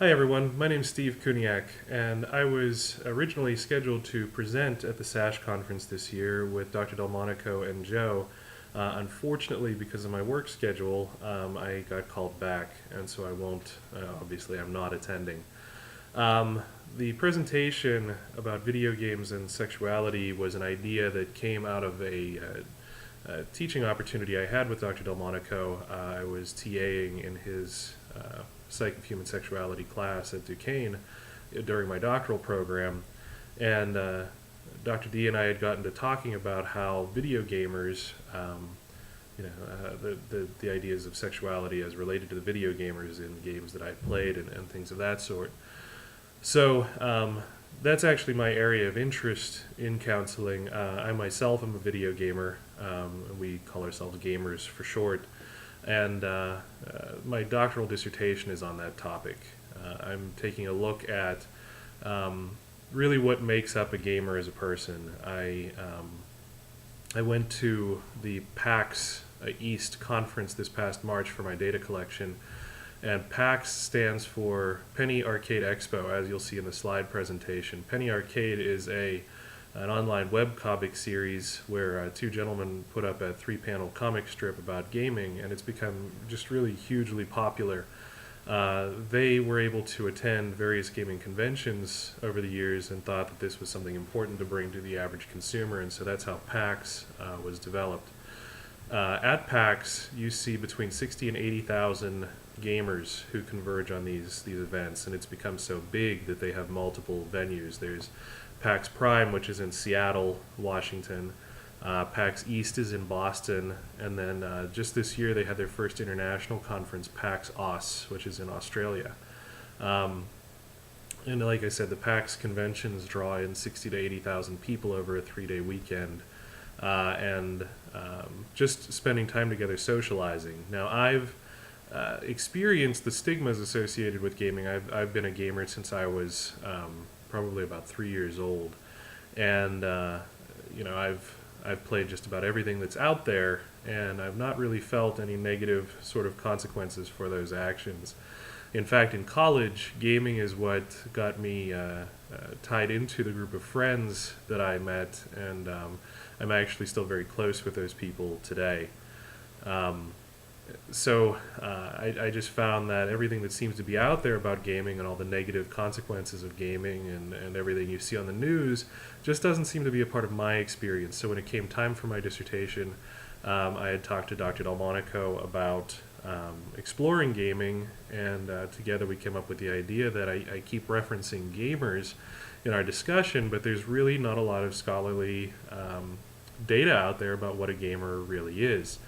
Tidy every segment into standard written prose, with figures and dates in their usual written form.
Hi everyone, my name is Steve Kuniak, and I was originally scheduled to present at the SASH conference this year with Dr. Delmonico and Joe. Unfortunately, because of my work schedule, I got called back, and so I won't, obviously, I'm not attending. Um, the presentation about video games and sexuality was an idea that came out of a teaching opportunity I had with Dr. Delmonico. I was TAing in his Psych of Human Sexuality class at Duquesne during my doctoral program, and Dr. D and I had gotten to talking about how video gamers, the ideas of sexuality as related to the video gamers in games that I played and things of that sort. So that's actually my area of interest in counseling. I myself am a video gamer. We call ourselves gamers for short. And my doctoral dissertation is on that topic. I'm taking a look at really what makes up a gamer as a person. I went to the PAX East conference this past March for my data collection, and PAX stands for Penny Arcade Expo, as you'll see in the slide presentation. Penny Arcade is an online webcomic series where two gentlemen put up a 3-panel comic strip about gaming, and it's become just really hugely popular. They were able to attend various gaming conventions over the years and thought that this was something important to bring to the average consumer, and so that's how PAX was developed. At PAX, you see between 60 and 80,000 gamers who converge on these events, and it's become so big that they have multiple venues. There's PAX Prime, which is in Seattle, Washington. PAX East is in Boston, and then just this year they had their first international conference, PAX Aus, which is in Australia. And like I said, the PAX conventions draw in 60 to 80,000 people over a 3-day weekend, and just spending time together socializing. Now, I've experienced the stigmas associated with gaming. I've been a gamer since I was probably about 3 years old, and I've played just about everything that's out there, and I've not really felt any negative sort of consequences for those actions. In fact, in college, gaming is what got me tied into the group of friends that I met, and I'm actually still very close with those people today. I just found that everything that seems to be out there about gaming and all the negative consequences of gaming and everything you see on the news just doesn't seem to be a part of my experience. So when it came time for my dissertation, I had talked to Dr. Delmonico about exploring gaming, and together we came up with the idea that I keep referencing gamers in our discussion, but there's really not a lot of scholarly data out there about what a gamer really is.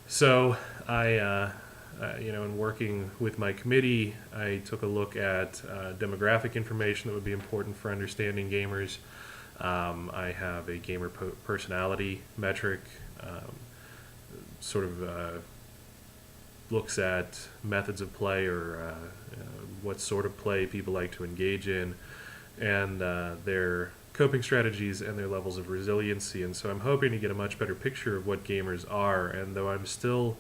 So in working with my committee, I took a look at demographic information that would be important for understanding gamers. I have a gamer personality metric, sort of looks at methods of play or what sort of play people like to engage in, and their coping strategies and their levels of resiliency. And so I'm hoping to get a much better picture of what gamers are. And though I'm still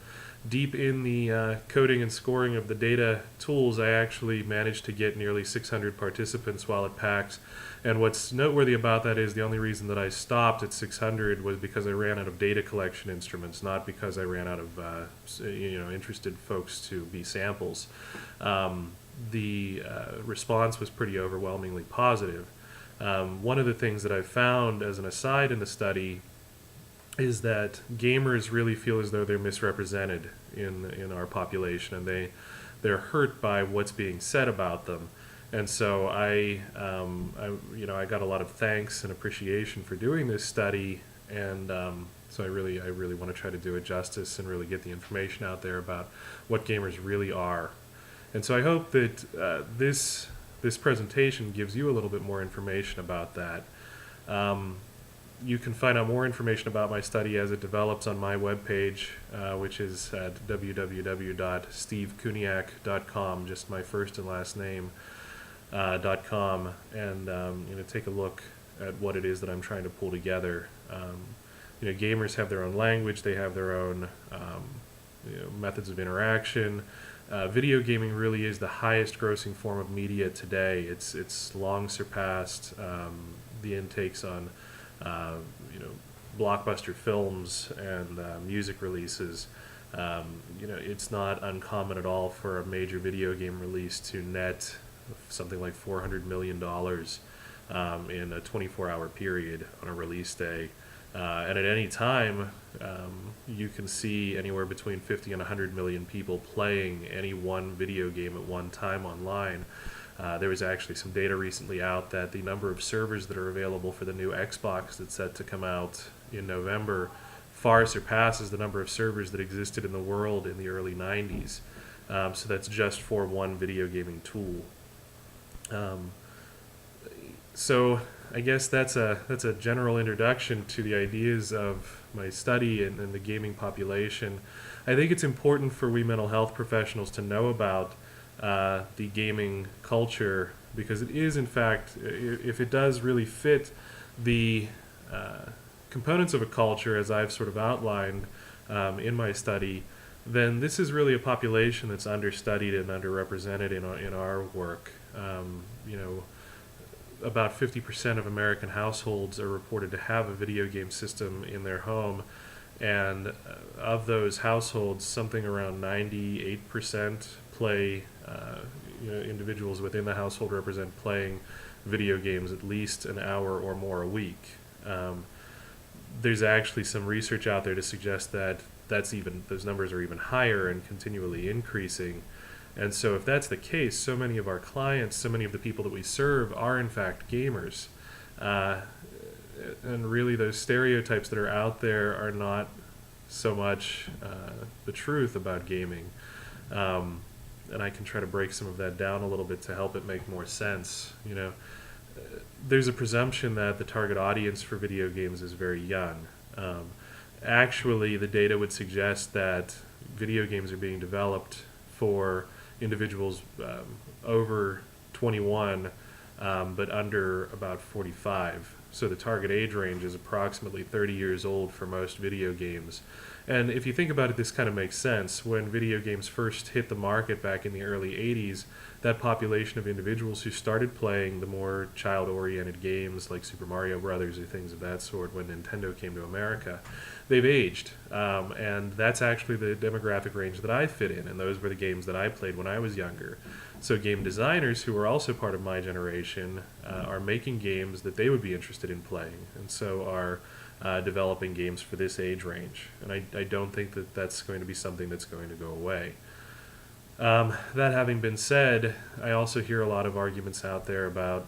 deep in the coding and scoring of the data tools, I actually managed to get nearly 600 participants while at PAX. And what's noteworthy about that is the only reason that I stopped at 600 was because I ran out of data collection instruments, not because I ran out of interested folks to be samples. The response was pretty overwhelmingly positive. One of the things that I've found as an aside in the study is that gamers really feel as though they're misrepresented in our population, and they're hurt by what's being said about them. And so I got a lot of thanks and appreciation for doing this study, and so I really want to try to do it justice and really get the information out there about what gamers really are. And so I hope that this presentation gives you a little bit more information about that. You can find out more information about my study as it develops on my webpage, which is at www.stevekuniak.com, just my first and last name, .com, and take a look at what it is that I'm trying to pull together. Gamers have their own language, they have their own methods of interaction. video gaming really is the highest grossing form of media today. It's long surpassed the intakes on you know, blockbuster films and music releases. It's not uncommon at all for a major video game release to net something like $400 million in a 24-hour period on a release day. And at any time, you can see anywhere between 50 and 100 million people playing any one video game at one time online. There was actually some data recently out that the number of servers that are available for the new Xbox that's set to come out in November far surpasses the number of servers that existed in the world in the early 90s. So that's just for one video gaming tool. So I guess that's a general introduction to the ideas of my study and the gaming population. I think it's important for we mental health professionals to know about the gaming culture, because it is, in fact, if it does really fit the components of a culture as I've sort of outlined in my study, then this is really a population that's understudied and underrepresented in our work. About 50% of American households are reported to have a video game system in their home, and of those households, something around 98% play. Individuals within the household represent playing video games at least an hour or more a week. There's actually some research out there to suggest that those numbers are even higher and continually increasing. And so if that's the case, so many of our clients, so many of the people that we serve are in fact gamers. And really those stereotypes that are out there are not so much the truth about gaming. And I can try to break some of that down a little bit to help it make more sense. There's a presumption that the target audience for video games is very young. Actually, the data would suggest that video games are being developed for individuals over 21, but under about 45. So the target age range is approximately 30 years old for most video games. And if you think about it, this kind of makes sense. When video games first hit the market back in the early 80s, that population of individuals who started playing the more child-oriented games like Super Mario Brothers or things of that sort when Nintendo came to America, they've aged. And that's actually the demographic range that I fit in, and those were the games that I played when I was younger. So game designers, who are also part of my generation, are making games that they would be interested in playing, and so are developing games for this age range. And I don't think that that's going to be something that's going to go away. That having been said, I also hear a lot of arguments out there about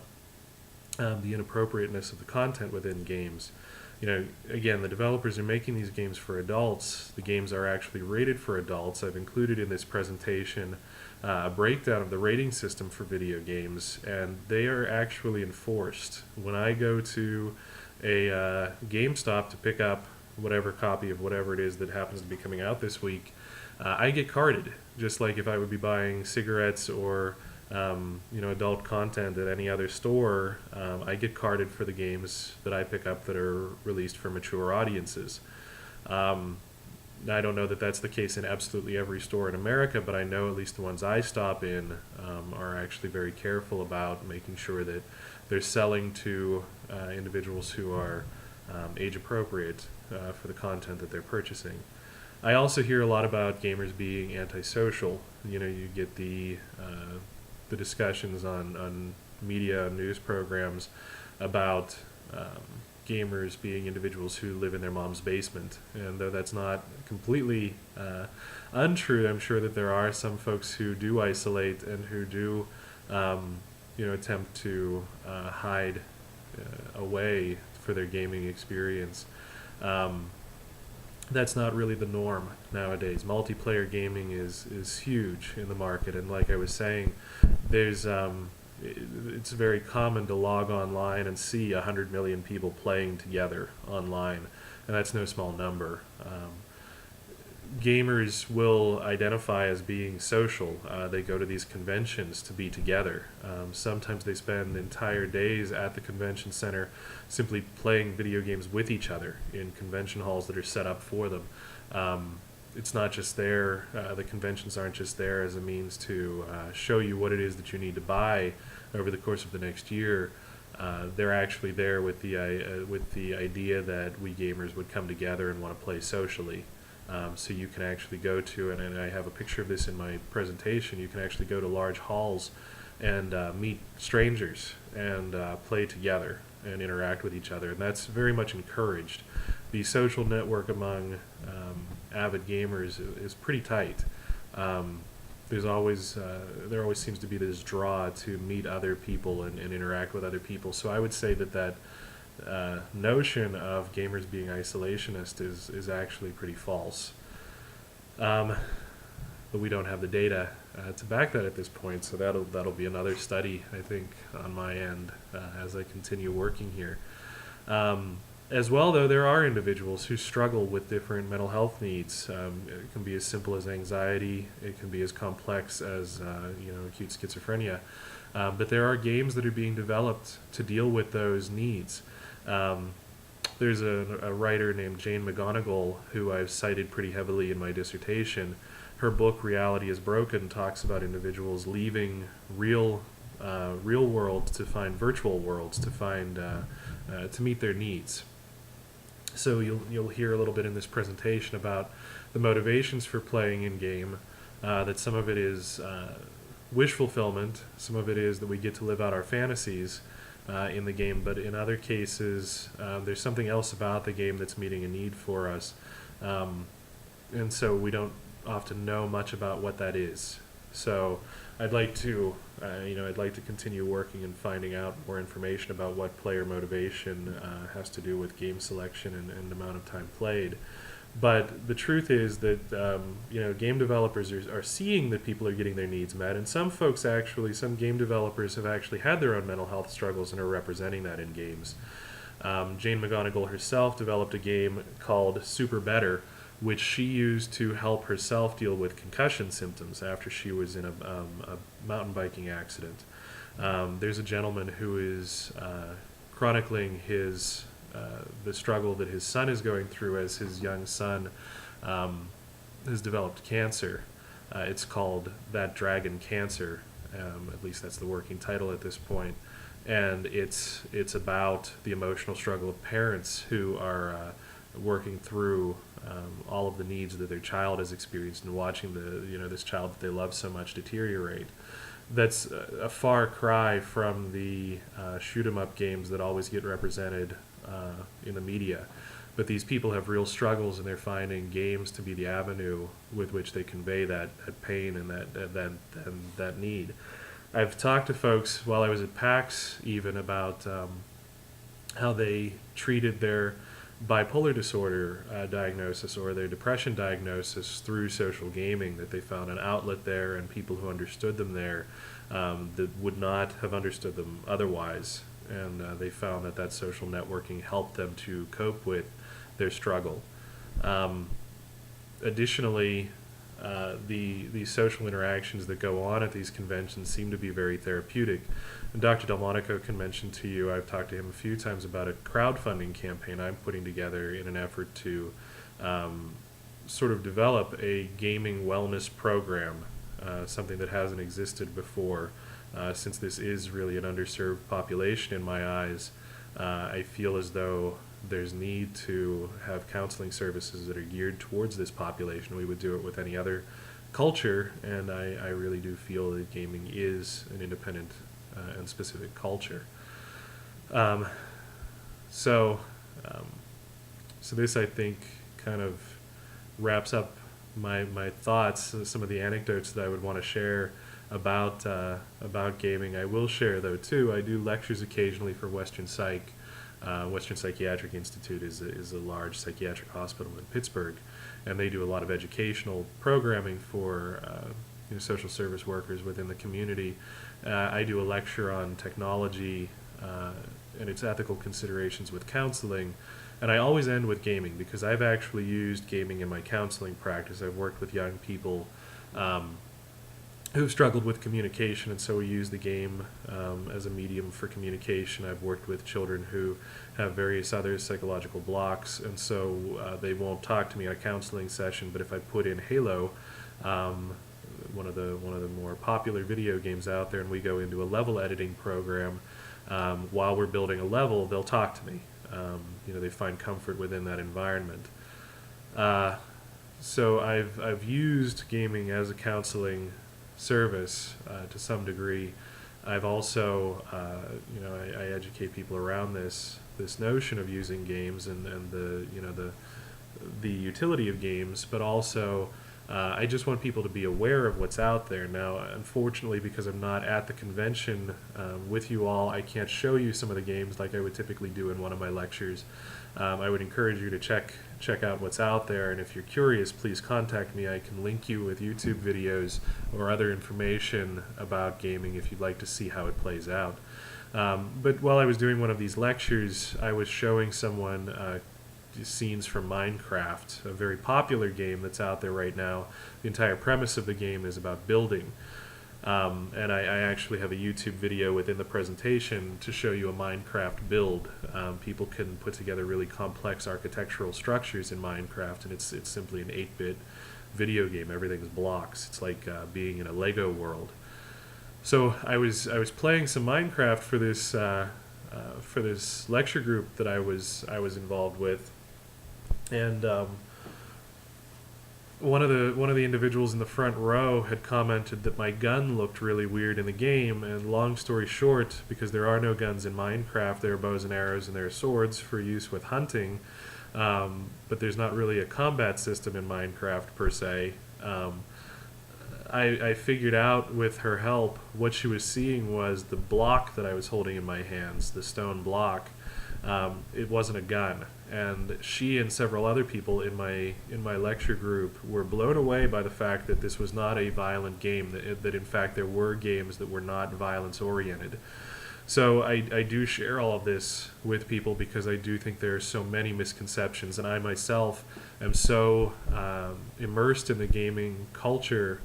the inappropriateness of the content within games. Again, the developers are making these games for adults. The games are actually rated for adults. I've included in this presentation a breakdown of the rating system for video games, and they are actually enforced. When I go to a GameStop to pick up whatever copy of whatever it is that happens to be coming out this week, I get carded, just like if I would be buying cigarettes or adult content at any other store. I get carded for the games that I pick up that are released for mature audiences. I don't know that that's the case in absolutely every store in America, but I know at least the ones I stop in are actually very careful about making sure that they're selling to individuals who are age appropriate for the content that they're purchasing. I also hear a lot about gamers being antisocial. You get the discussions on media and news programs about gamers being individuals who live in their mom's basement. And though that's not completely untrue, I'm sure that there are some folks who do isolate and who do attempt to hide away for their gaming experience. That's not really the norm nowadays. Multiplayer gaming is huge in the market, and like I was saying, there's it's very common to log online and see 100 million people playing together online, and that's no small number. Gamers will identify as being social. They go to these conventions to be together. Sometimes they spend entire days at the convention center simply playing video games with each other in convention halls that are set up for them. it's not just there. The conventions aren't just there as a means to show you what it is that you need to buy over the course of the next year. They're actually there with the idea that we gamers would come together and want to play socially. So you can actually go to, and I have a picture of this in my presentation, you can actually go to large halls and meet strangers and play together and interact with each other. And that's very much encouraged. The social network among avid gamers is pretty tight. There always seems to be this draw to meet other people and interact with other people. So I would say that notion of gamers being isolationist is actually pretty false. But we don't have the data to back that at this point, so that'll be another study, I think, on my end as I continue working here. As well, though, there are individuals who struggle with different mental health needs. It can be as simple as anxiety. It can be as complex as acute schizophrenia. But there are games that are being developed to deal with those needs. There's a writer named Jane McGonigal who I've cited pretty heavily in my dissertation. Her book, Reality is Broken, talks about individuals leaving real worlds to find virtual worlds to meet their needs. So you'll hear a little bit in this presentation about the motivations for playing in game. That some of it is wish fulfillment, some of it is that we get to live out our fantasies in the game, but in other cases there's something else about the game that's meeting a need for us, and so we don't often know much about what that is. So I'd like to continue working and finding out more information about what player motivation has to do with game selection and amount of time played. But the truth is that game developers are seeing that people are getting their needs met, and some game developers have actually had their own mental health struggles and are representing that in games. Jane McGonigal herself developed a game called Super Better, which she used to help herself deal with concussion symptoms after she was in a mountain biking accident. There's a gentleman who is chronicling the struggle that his son is going through as his young son has developed cancer. It's called That Dragon Cancer, at least that's the working title at this point. And it's about the emotional struggle of parents who are working through all of the needs that their child has experienced and watching this child that they love so much deteriorate. That's a far cry from the shoot 'em up games that always get represented in the media. But these people have real struggles, and they're finding games to be the avenue with which they convey that pain and that need. I've talked to folks while I was at PAX even about how they treated their bipolar disorder diagnosis or their depression diagnosis through social gaming, that they found an outlet there and people who understood them there that would not have understood them otherwise. And they found that social networking helped them to cope with their struggle. Additionally, the social interactions that go on at these conventions seem to be very therapeutic. And Dr. Delmonico can mention to you, I've talked to him a few times about a crowdfunding campaign I'm putting together in an effort to sort of develop a gaming wellness program, something that hasn't existed before. Since this is really an underserved population in my eyes, I feel as though there's need to have counseling services that are geared towards this population. We would do it with any other culture, and I really do feel that gaming is an independent and specific culture. So this, I think, kind of wraps up my thoughts, some of the anecdotes that I would want to share about gaming. I will share, though, too, I do lectures occasionally for Western Psych. Western Psychiatric Institute is a large psychiatric hospital in Pittsburgh, and they do a lot of educational programming for social service workers within the community. I do a lecture on technology and its ethical considerations with counseling, and I always end with gaming because I've actually used gaming in my counseling practice. I've worked with young people who've struggled with communication, and so we use the game as a medium for communication. I've worked with children who have various other psychological blocks, and so they won't talk to me on a counseling session. But if I put in Halo, one of the more popular video games out there, and we go into a level editing program, while we're building a level, they'll talk to me. They find comfort within that environment. So I've used gaming as a counseling service to some degree. I've also, I educate people around this notion of using games and the utility of games, but also I just want people to be aware of what's out there. Now, unfortunately, because I'm not at the convention with you all, I can't show you some of the games like I would typically do in one of my lectures. I would encourage you to check out what's out there, and if you're curious, please contact me. I can link you with YouTube videos or other information about gaming if you'd like to see how it plays out. But while I was doing one of these lectures, I was showing someone scenes from Minecraft, a very popular game that's out there right now. The entire premise of the game is about building. And I actually have a YouTube video within the presentation to show you a Minecraft build. People can put together really complex architectural structures in Minecraft, and it's simply an 8-bit video game. Everything's blocks. It's like being in a Lego world. So I was playing some Minecraft for this lecture group that I was involved with, and one of the individuals in the front row had commented that my gun looked really weird in the game. And long story short, because there are no guns in Minecraft, there are bows and arrows and there are swords for use with hunting, but there's not really a combat system in Minecraft per se. I figured out with her help what she was seeing was the block that I was holding in my hands, the stone block. It wasn't a gun, and she and several other people in my lecture group were blown away by the fact that this was not a violent game, that in fact there were games that were not violence oriented. So I do share all of this with people because I do think there are so many misconceptions, and I myself am so immersed in the gaming culture.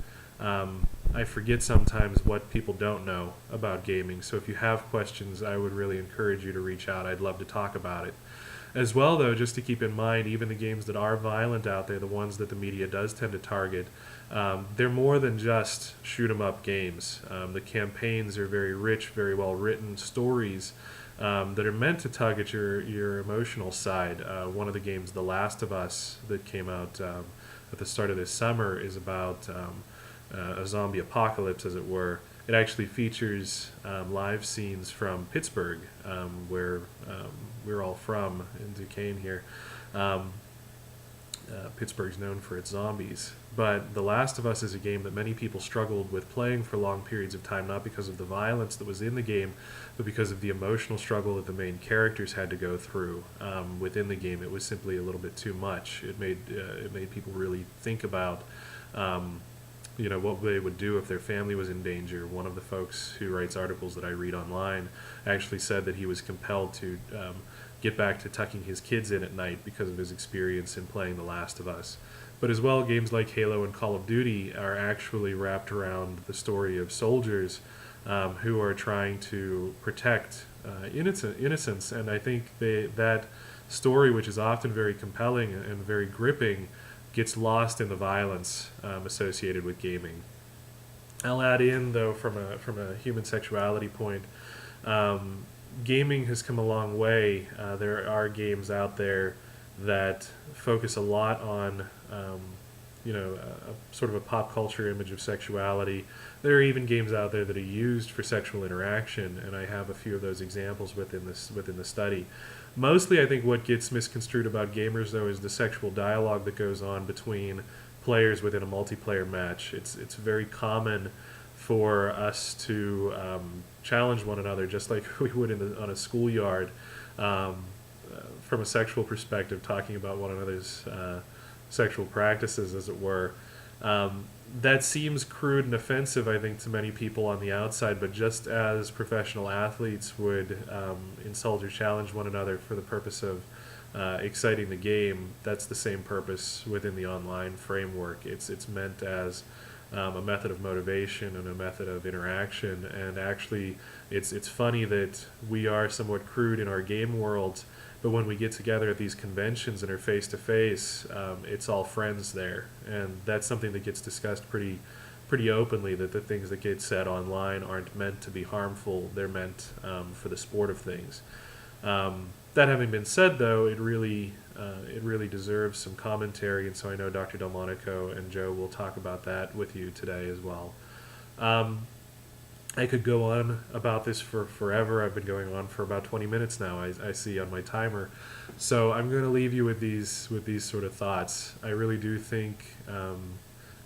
I forget sometimes what people don't know about gaming. So if you have questions, I would really encourage you to reach out. I'd love to talk about it. As well, though, just to keep in mind, even the games that are violent out there, the ones that the media does tend to target, they're more than just shoot-'em-up games. The campaigns are very rich, very well-written stories that are meant to tug at your emotional side. One of the games, The Last of Us, that came out at the start of this summer is about a zombie apocalypse, as it were. It actually features live scenes from Pittsburgh, where we're all from, in Duquesne here. Pittsburgh's known for its zombies. But The Last of Us is a game that many people struggled with playing for long periods of time, not because of the violence that was in the game, but because of the emotional struggle that the main characters had to go through within the game. It was simply a little bit too much. It made people really think about what they would do if their family was in danger. One of the folks who writes articles that I read online actually said that he was compelled to get back to tucking his kids in at night because of his experience in playing The Last of Us. But as well, games like Halo and Call of Duty are actually wrapped around the story of soldiers who are trying to protect innocence. And I think that story, which is often very compelling and very gripping, gets lost in the violence associated with gaming. I'll add in, though, from a human sexuality point, gaming has come a long way. There are games out there that focus a lot on, sort of a pop culture image of sexuality. There are even games out there that are used for sexual interaction, and I have a few of those examples within the study. Mostly, I think what gets misconstrued about gamers, though, is the sexual dialogue that goes on between players within a multiplayer match. It's very common for us to challenge one another, just like we would on a schoolyard, from a sexual perspective, talking about one another's sexual practices, as it were. That seems crude and offensive, I think, to many people on the outside, but just as professional athletes would insult or challenge one another for the purpose of exciting the game, that's the same purpose within the online framework. It's meant as a method of motivation and a method of interaction. And actually, it's funny that we are somewhat crude in our game worlds, but when we get together at these conventions and are face to face, it's all friends there, and that's something that gets discussed pretty openly. That the things that get said online aren't meant to be harmful; they're meant for the sport of things. That having been said, though, it really deserves some commentary, and so I know Dr. Delmonico and Joe will talk about that with you today as well. Um, I could go on about this for forever. I've been going on for about 20 minutes now. I see on my timer, so I'm going to leave you with these sort of thoughts. I really do think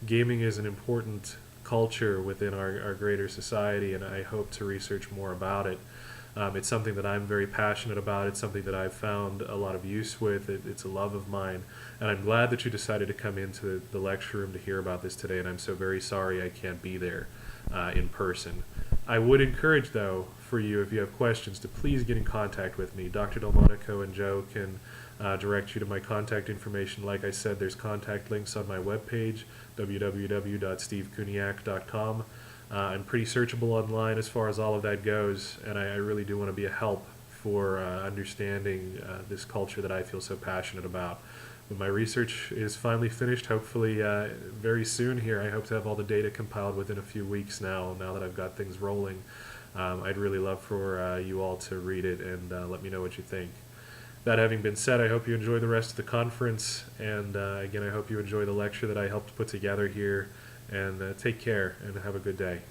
gaming is an important culture within our greater society, and I hope to research more about it. It's something that I'm very passionate about. It's something that I've found a lot of use with. It's a love of mine. And I'm glad that you decided to come into the lecture room to hear about this today. And I'm so very sorry I can't be there in person. I would encourage, though, for you, if you have questions, to please get in contact with me. Dr. Delmonico and Joe can direct you to my contact information. Like I said, there's contact links on my webpage, www.stevekuniak.com. I'm pretty searchable online as far as all of that goes, and I really do want to be a help for understanding this culture that I feel so passionate about. When my research is finally finished, hopefully very soon here, I hope to have all the data compiled within a few weeks now that I've got things rolling. I'd really love for you all to read it and let me know what you think. That having been said, I hope you enjoy the rest of the conference, and again, I hope you enjoy the lecture that I helped put together here. And take care and have a good day.